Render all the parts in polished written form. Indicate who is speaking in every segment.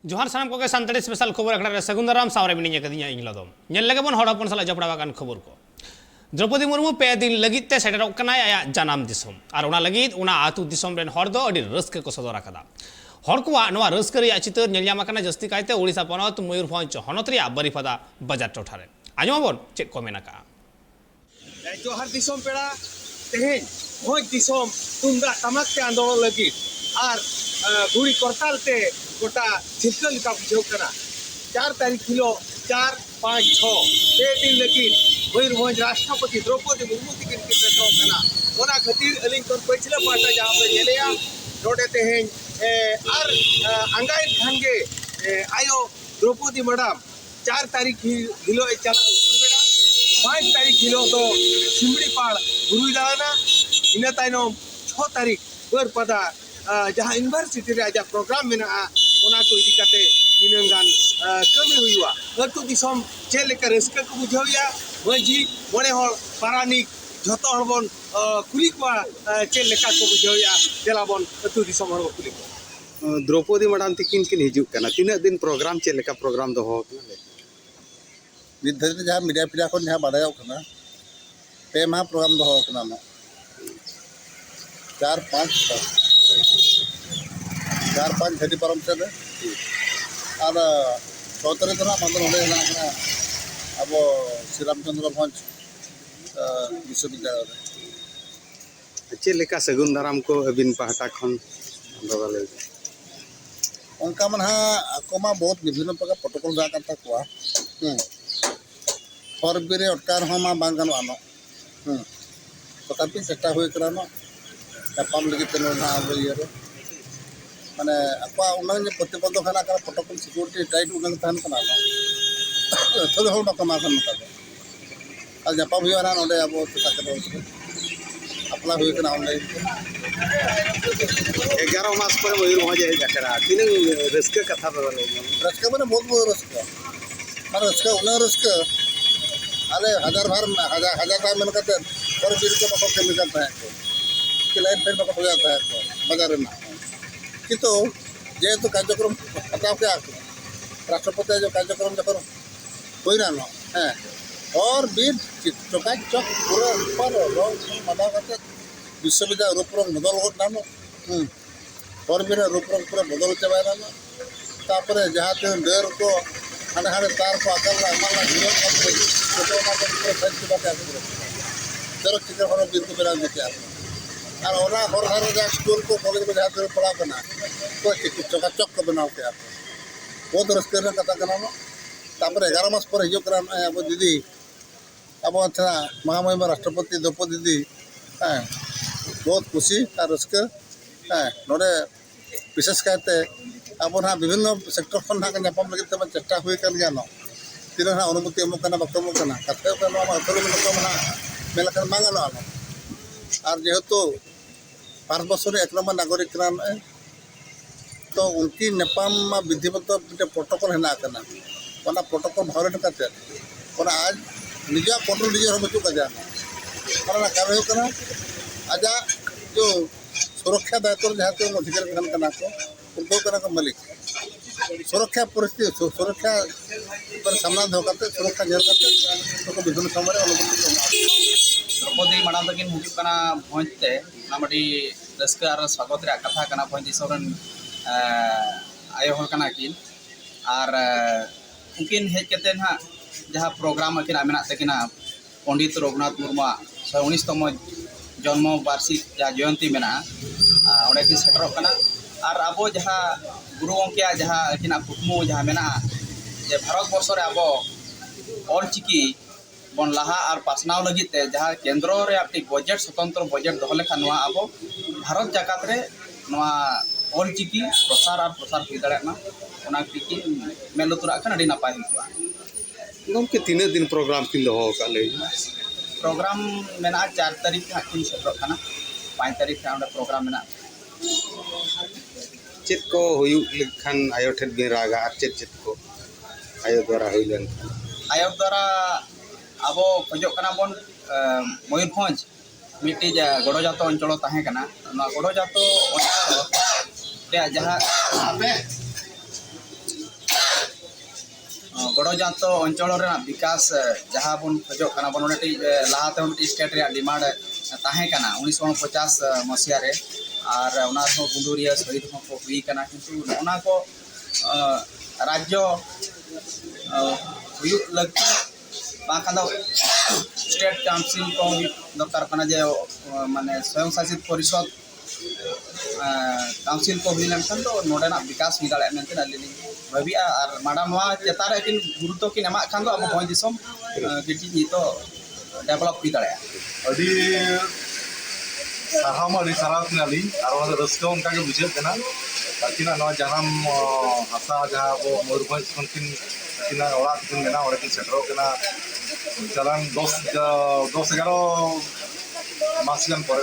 Speaker 1: जोहार सानाम को सानताड़ी स्पेशल खबर अखड़ा सगुन दाराम सावरे मिनी कदिया इंगलदम नेल लगे बन हड़ हपन साला जपड़ावान खबर को द्रौपदी मुर्मू पे दिन लगित ते सेटरोक कनाय आया जानाम दिसम आर ओना लगित ओना आतु दिसम रेन हड़ दो अडी रस्के को सदर आकदा हड़ को नवा रस्के रिया चितर नेल ᱧᱟᱢ जस्ती कायते ओडिशा पनत मयूरभंज हनत रिया बरिफादा बाजार टोठारे आजमाबन चेक को मेना का
Speaker 2: जोहार दिसम पेड़ा तेहें भोज दिसम तुंदा टमाक ते आंदोलन लगी आर गुड़ी करताल ते गोटा छिलकल का बुझाव करा 4 तारीख किलो 4, 5, 6 पे दिन लगी मयूरभंज राष्ट्रपति द्रौपदी मुर्मू तिकिन की पेट्रोल कना ओना खातिर अलिंग कोन पछिला पाटा जहां पे नेलेया रोडे तेहें आर अंगाइन खानगे आयो द्रौपदी मैडम 4 तारीख हिलो चला उरबेड़ा 5 तारीख हिलो तो सिमड़ीपाड़ गुरुई दाना इन तायनम 6 तारीख बरपदा जहां यूनिवर्सिटी रे आज प्रोग्राम में ओना को इदी काते तीनगान कमी हुआ अतु दिसम चेलेका रस्का को बुझाविया मजी मोने हल पारानिक जतो हबन कुली को चेलेका को बुझाविया देलाबन अतु दिसम हर कुली
Speaker 3: द्रौपदी मैडम तिकिन किन हिजुक कना तीना दिन प्रोग्राम चेलेका प्रोग्राम दो हो
Speaker 4: विद्यार्थी जहाँ मीडिया पीडिया को जहाँ बाढ़ पे माह प्रोग्राम दो हो 4, 5, 4, 5 झड़ी परम से और 6 तारीख ना बंद अब श्री रामचंद्र भंज विश्वविद्यालय
Speaker 3: चेलेका सगुन दाराम को अबिन पहाटा खन दबाले
Speaker 4: उनका मन हाँ बहुत विभिन्न प्रकार प्रोटोकॉल रहा करता कुआ हर बीरे अटकार हाँ बांग गानो तथापि चेष्टा हुई करानो नापाम लगी तेना अब ये माने आपा उन्नंग प्रतिबंध खाना कर प्रोटोकॉल सिक्योरिटी टाइट उन्नंग तहन कना थोड़े हल बाको माखन मता और नापाम हुई ना नोडे अब तथा कर अपना हुई कना ऑनलाइन
Speaker 3: 11 मास पर मयूरभंज हे जाकरा तीन रस्के कथा बदल
Speaker 4: रस्का माने बहुत रस्का माने रस्का उन्नंग रस्का अरे हजार टाइम मन करते और बीर के बाको कमी करता है कि लाइन फेर बाको हो जाता है बाजार में किंतु जेहेतु कार्यक्रम हटाव के राष्ट्रपति जो कार्यक्रम जब हो ना हाँ और बीर चकाचक पूरा पर मना करते विश्वविद्यालय रूपरंग बदल हो नाम और बीर रूपरंग पूरा बदल चाबाय ना तापर जहाँ तीन डेर को हाने हाने तार को आकर माला जीवन छोटे मात्र पूरा साइज की बात आती है चलो चित्र हर बीर को बना देते हैं और ओना हर हर जा स्कूल को कॉलेज में जहाँ तक पढ़ा करना तो चकाचक को बनाओ के आप बहुत रस्ते में कथा करना तापर 11 मास पर हिजो करा अब दीदी अब अच्छा महामहिम राष्ट्रपति द्रौपदी दीदी बहुत खुशी और रस्क नोडे विशेष कहते अब ना विभिन्न सेक्टर खन ना नापाम लगे तब चेष्टा हुई कर गया तीन ना अनुमति एमकना बाको एमकना कथे कना अथल में मेलकन मांगना और जेहेतु भारत वर्ष 1 नंबर नागरिक तो उनकी नेपाम विधिवत प्रोटोकॉल है प्रोटोकॉल भावलेट करते आज निजा कंट्रोल निजे बचू का जाना कारण आज जो सुरक्षा दायित्व जहाँ तो अधिकारी को उनको मालिक सुरक्षा परिस्थिति सुरक्षा पर सामना दो करते सुरक्षा झेल करते तो विभिन्न समय
Speaker 5: द्रौपदी मैडम तकिन हुजूकना भोजते नामडी रस्का और स्वागत रे कथा कना भोज दिसोरन आयो हल कना किन और उनकिन हेज कते ना जहाँ प्रोग्राम अकिन मेना तकिना पंडित रघुनाथ मुर्मू 19तम जन्म वार्षिक जहाँ जयंती मेना ओडे की सेटरो कना और अब जहाँ गुरु गंके जहाँ अकिना कुकमु जहाँ मेना जे भारत वर्ष रे अब ऑलचिकी बन लहा और पासनाव लगित जहाँ केंद्र रे आपटी बजेट स्वतंत्र बजेट दो लेखा नवा अब भारत जाकात रे नवा ऑलचिकी प्रसार हुई दाड़ा ओना की मेलुतुरा कन अडी नापाय हुआ
Speaker 3: गमके तीन दिन प्रोग्राम किन दो हो का ले
Speaker 5: प्रोग्राम मेना 4 तारीख किन सेटरो कना 5 तारीख का प्रोग्राम मेना
Speaker 3: चेत को हुयु लेखान आयो ठेन बिन रागा और चेत को आयो द्वारा हुइलन
Speaker 5: आयो द्वारा अब खोजो कना बन मयूरभंज मिट्टी गड़ो जातो अंचल ताहे कना गड़ो जातो जहाँ गड़जात अंचल विकास जहाँ बन खोजो बन लहाते स्टेट डिमांड ताहें 1950 मसीह रे और गुंडूरिया शहीद को हुईना किंतु ना को राज्य लगती स्टेट काउंसिल को भी दरकार जे माने स्वयं शासित परिषद काउंसिल को हुई लेकिन तो नोडेना विकास हुई दाड़े मेनते अली भाभी और मैडम चेतान किन गुरुत्व किन एमा खान अब भोज दिसम किटी नितो डेवलप हुई दाड़े
Speaker 6: साराली और रस्का उनका बुझे ताकिना जनाम हासा जहाँ अब मयूरभ खनकिन ओड़ाकिन मेना ओड़किन सेटरों चलान 10-11 मास गान पर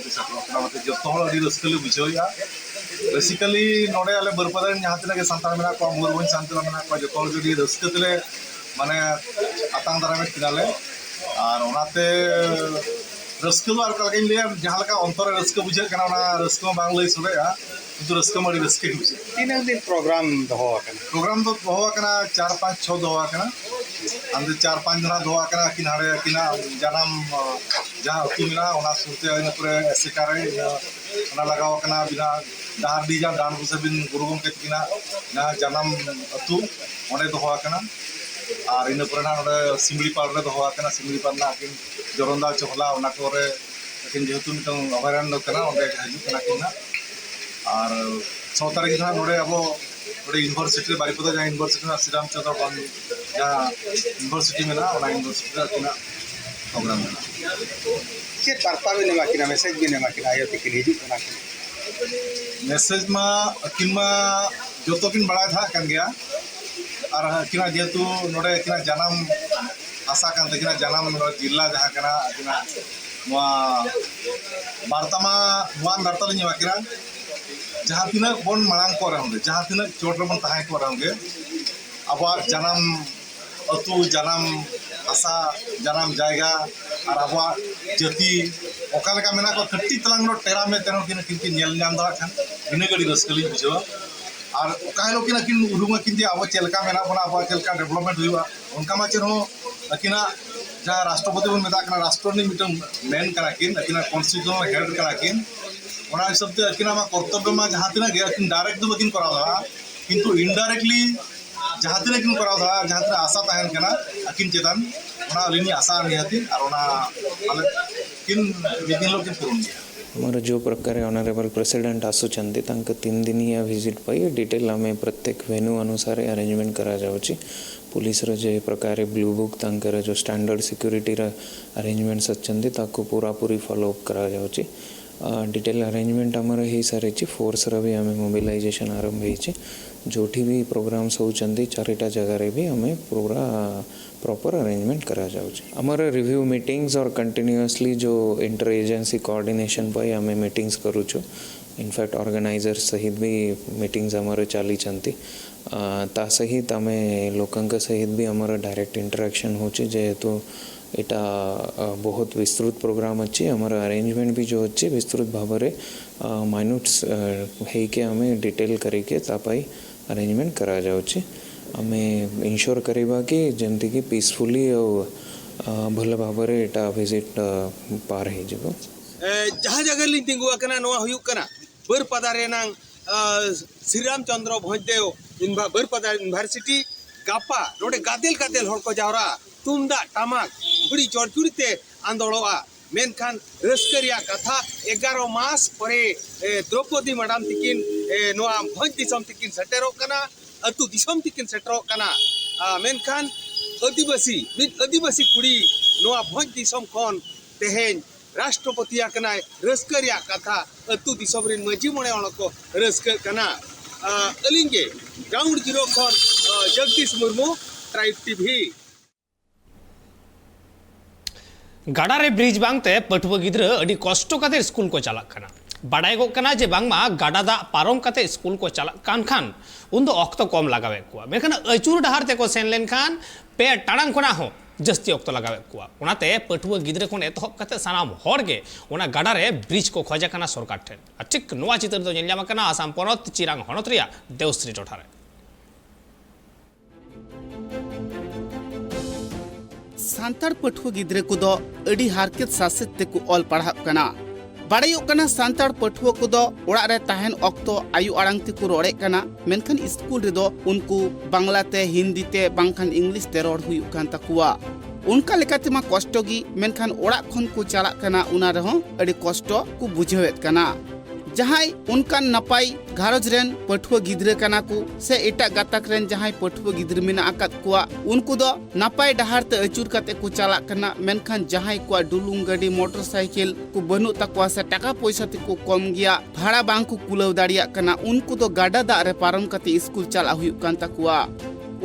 Speaker 6: सेटरों जो रस्का बुझे बेसिकली नोड़े आले बरपदा जहाँ तीन सानताल मेना मयूरभ सानताल मेना जो रस्कते माने आतांग दारामे किनाले और रस्का लिया जहाँ अंतर रस्का बुझे रस्का बांग लई सड़ेगा किंतु रस्का माड़ी रस्के बुझे
Speaker 3: तीन दिन प्रोग्राम
Speaker 6: प्रोग्राम तो 4-5-6 अंदर 4-5 दिन किन हाड़े कि जानाम जहाँ अतु मेना सुरते पूरे एसेकारे लगाव बिना डाहारडी जहाँ डान कुसे बिन गुरु गंके तकिना जहाँ जानाम अतु ओंडे दोहना और इन सिमड़ीपाल सिमड़ीपाल आकिन जोरंदा चहला आकिन जेहेतु मिट्टन अभयारण्य हजूना और 6 तारीख नोड़े अब यूनिवर्सिटी बारिपदा जहाँ यूनिवर्सिटी श्रीराम चंद्र बन जहाँ यूनिवर्सिटी में यूनिवर्सिटी प्रोग्राम में
Speaker 3: चेक बार्ता भी नेमाकिना मेसेज भी नेमाकिना आयो तिकिन हिजुना
Speaker 6: मेसेज मा अकिन मा जो किन बड़ा था कन गया और किना जेहेतु नोड़े किना जनाम आशा कान तकिना जनाम जिला जहाँ कना किना वार्ता मा वार्ता लिᱧ एमाकिना जहाँ तीन बन मांग को रहोगे जहाँ तीन चोट बन तहां को रहोगे अब जनाम अतु जनाम आशा जनाम जायगा और अब जाति ओकालेका मेना को कट्टी तलांग टेरा में तेनो किन किन नेल नाम दरा खान इन गड़ी रस्कली बुझवा और ओकालो किन किन उरुमा किन जे अब चेलका मेना बना अब चेलका डेवलपमेंट हुआ उनका मा चेनो अकिना जहाँ राष्ट्रपति बन मेता कना राष्ट्र नि मिटन मेन कना किन अकिना कॉन्स्टिट्यूशनल हेड कना किन ओना हिसाब से अकिना मा कर्तव्य मा जहाँ तीन अकिन डायरेक्ट दो बकिन करावा किंतु इनडायरेक्टली जहाँ तीन किन करावा जहाँ तीन आशा तहन कना अकिन चेतन ओना अलिनी आशा निहाती और ओना आले किन मिदिन लोग किन पूर्ण गया
Speaker 7: हमारा जो प्रकार ऑनरेबल प्रेसिडेंट आसुचंती 3 दिन या विजिट पाई डिटेल आम प्रत्येक वेन्यू अनुसार अरेंजमेंट करा जाउची पुलिस रो जे प्रकार ब्लू बुक तांकर जो स्टैंडर्ड सिक्योरिटी अरेंजमेंट्स अच्छे ताको पूरा पूरी फॉलोअप करा जाउची डिटेल अरेंजमेंट आमर हो सारी फोर्स भी आम मोबिलाइजेशन आरंभ हो जोठी भी प्रोग्राम्स होती 4टा जगार भी आम पूरा प्रॉपर अरेंजमेंट करा जाउची आमर रिव्यू मीटिंग्स और कंटिन्यूअसली जो इंटर एजेंसी कोऑर्डिनेशन पर आम मीटिंग्स करूछु इनफैक्ट ऑर्गेनाइजर्स सहित भी मीटिंग्स आमर चली ता सहित आम लोकंक सहित भी आमर डायरेक्ट इंटरेक्शन होची जेहेतु एटा बहुत विस्तृत प्रोग्राम अच्छी आमर अरेंजमेंट भी जो अच्छी विस्तृत भाव में माइन्यूट्स होके आम डिटेल करके तापाई अरेंजमेंट करा जाउची आम इनश्योर करवा कि जमती कि पीसफुली और भल भाव में एटा विजिट पार हो
Speaker 2: जहाँ जगह लिंग तिंगुआकना नोआ हुयुकना बरपदा रेनांग श्रीराम चंद्र भोजदेव बरपदा यूनिवर्सिटी गापा नोडे गादेल गादेल हड़ को जावरा तुमदा टमाक गुड़ी चढ़चुड़ीते आंदोलवा मेनखान रस्करिया कथा 11 मास परे द्रौपदी मैडम तिकिन नोआ भोज दिसम तिकिन सेटेरों कना अतु दिसम तिकिन सेटेरों कना मेनखान आदिवासी कुड़ी नोआ भोज दिसम खन तेहेन राष्ट्रपति आकना रस्करिया कथा अतु दिसम रिन मजी मणे को रस्कर कना अलिंगे ग्राउंड जीरो खन जगदीश मुर्मू ट्राइब टीवी
Speaker 1: गाड़ारे ब्रिज बांगते पटुआ गिद्रा अड़ी कष्ट काते स्कूल को चला कना बाडाय गो कना जे बांगमा गाडा दा पारम काते स्कूल को चला कान खान उन दो अक्तो कम लगावे कुआ मेखान अचूर डहार ते को सेन लेन खान पे टाड़ांग कोना हो जस्ती अक्तो लगावे कुआ ओनाते पटुआ गिद्रा कोन एतहब काते सानाम हर गे ओना गाडारे ब्रिज को खोजा कना सरकार ठेन ठीक नोआ चित्र दो नेल जामा कना आसाम पनत चिरांग हनत रिया देवश्री टोठारे
Speaker 8: सांतार पठुआ गिद्रे को दो अड़ी हारकेत सासेत ते को ऑल पढ़ाब कना बाड़ायोग कना सांतार पठुआ को दो ओड़ा रे ताहेन ऑक्तो आयु आड़ांग ते को रोड़े कना मेनखान स्कूल रे दो उनको बांग्ला ते हिंदी ते बांखान इंग्लिश ते रोड़ हुई कान तकुआ उनका लेकाते मा कष्ट गी मेनखान ओड़ा खन को चला कना उना रहो अड़ी कष्ट को बुझेवेत कना जहां उनका नपाई घारोज रेन पठुआ गिद्रे कना को से एटा गातक रेन जहां पठुआ गिद्रे मेना आकात कुआ उनको दो नपाई डहार ते अचुर काते को चला कना मेनखान जहां को डुलुंग गाड़ी मोटरसाइकिल को बनु तकवा से टाका पैसा ते को कम गया भाड़ा बांग को कुलाव दाड़िया कना उनको दो गाडा दा रे पारम काते स्कूल चला हुई कान तकवा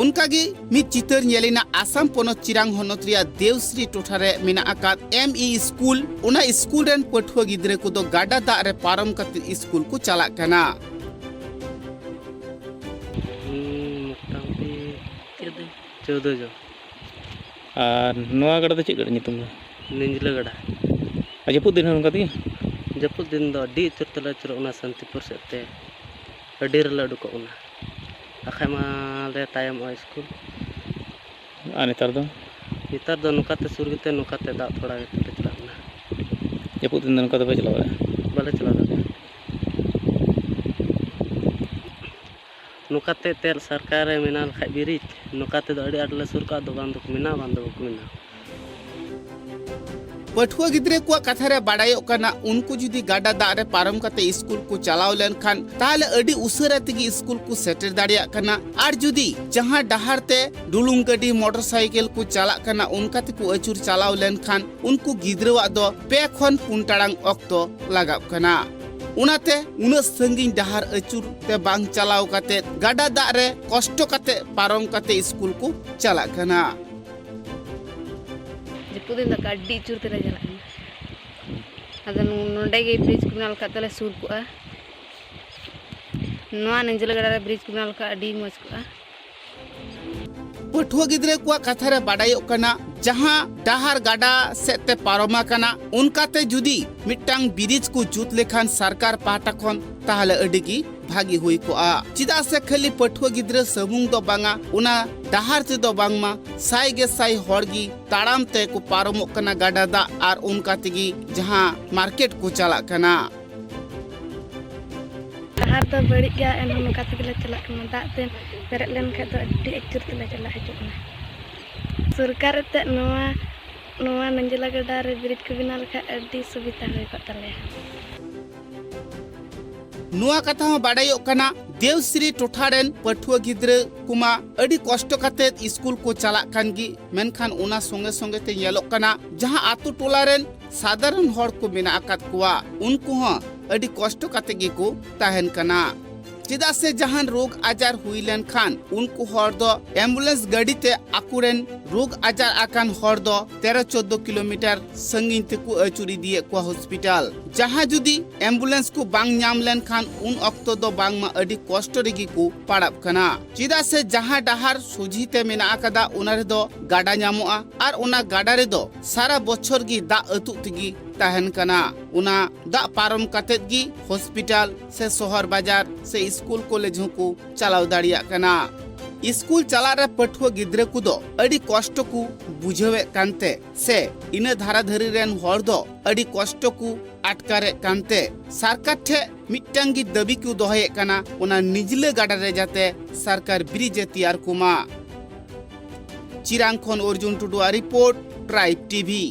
Speaker 8: उनका गी मित चितर नेलिना आसाम पोनत चिरांग होनत रिया देवश्री टोठारे मेना आकात एमई स्कूल उना स्कूल रेन पठुआ गिद्रे को दो गाडा दा रे पारम काते स्कूल को चला कना
Speaker 9: मोटामुटी 14 जो और नोआ गड़ा चे गड़ा नितुम निंजला गड़ा जपुद दिन उनका ती जपुद दिन दो डी चुरतला चुर उना शांतिपुर सेते अडीर लाडू को उना आखा माले तायम स्कूल आ नेतार दो नुकाते सुरगते नुकाते दा थोड़ा गते चलाना जपुद दिन नुकाते पे चलावा बाले चला दा नुकाते तेल सरकार मेना खाइ बिरिज नुकाते दो अड़ी आडला सुरका दो बांदो मेना
Speaker 8: पठुआ गिद्रे को कथा रे बाड़ायो कना उनको जुदी गाडा दा रे पारम काते स्कूल को चलाव लेन खान ताले अडी उसरा तेगी स्कूल को सेटर दाड़िया कना आर जुदी जहां डहार ते डुलुंग गाड़ी मोटरसाइकिल को चला कना उनका ते को अचुर चलाव लेन खान उनको गिद्रेवा दो 2 खन 3 टाड़ांग ऑक्तो लगाव कना उनाते उना संगिन डहार अचुर ते बांग चलाव काते गाडा दा रे कष्ट काते पारम काते स्कूल को चला कना
Speaker 10: जपुदिन दा गाड़ी चुर तेरा चला अद नोंडे गे ब्रिज को नाल कातले सुर को नोआ नंजल गड़ा रे ब्रिज को नाल का अडी मज को
Speaker 8: पठुआ गिद्रे को कथा रे बाड़ायो कना जहां डहार गाडा सेते पारोमा कना उनकाते जुदी मिट्टांग ब्रिज को जुत लेखान सरकार पाटा खन ताहले अडिगी भागी हुई को चिदा से खाली पठुआ गिद्रे समुंग दो बांगा उना डहार से दो बांगमा साई गे साई हड़गी ताड़ाम ते को पारोमो कना गाडा दा आर उनका तेगी जहां मार्केट को चला कना
Speaker 10: डहार तो बड़ी गया एन हम काते ले चला कना दा ते पेरे लेन के तो अडी अचुर ते चला हजोना सरकार ते नोआ नंजला गड़ा रे ब्रिज को बिना लखा अडी सुविधा होय को तले
Speaker 8: नुआ कथा हो बाड़ायो कना देवश्री टोठारेन पठुआ गिद्रे कुमा अडी कष्ट काते स्कूल को चला कानगी मेनखान उना संगे संगे ते येलोक कना जहां आतु टोलारेन साधारण हड़ को मेना आकात कुआ उनको हो अडी कष्ट काते गे को ताहेन कना चिदा से जहां रोग आजार हुई लेन खान उनको हड़ दो एम्बुलेंस गाड़ी ते आकुरेन रोग आजार आकान हड़ दो 13-14 किलोमीटर संगीन ते को अचुरी दिए को हॉस्पिटल जहां जुदी एम्बुलेंस को बांग नाम लेन खान उन अक्तो दो बांग मा अडी कष्ट रेगी को पाड़ब कना चिदा से जहां डहार सोझी ते मेना आकादा उना रे दो गाडा नामोआ आर उना गाडा रे दो सारा बछर गी दा अतु तिगी ताहन कना उना दा पारम काते गी हॉस्पिटल से शहर बाजार से स्कूल कॉलेज को चलाव दाड़िया कना स्कूल चला रे पठुआ गिद्रे को दो अडी कष्ट को बुझेवे कानते से इने धारा धरी रेन हर दो अडी कष्ट को आटकारे कानते सरकार ठे मिट्टांगी दाबी को दोहये कना उना निजले गाडा रे जाते सरकार ब्रिज तैयार कुमा चिरांग खन अर्जुन टुडुआ रिपोर्ट ट्राइब टीवी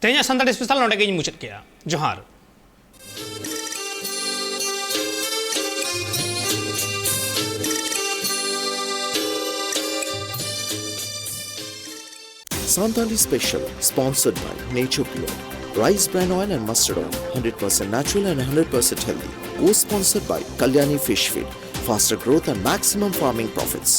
Speaker 1: तेज सानताड़ी स्पेशल नोडे गिन मुचाद किया जोहार
Speaker 11: Santali Special, sponsored by Nature Pure, Rice Bran Oil and Mustard Oil, 100% natural and 100% healthy. Co-sponsored by Kalyani Fish Feed, faster growth and maximum farming profits.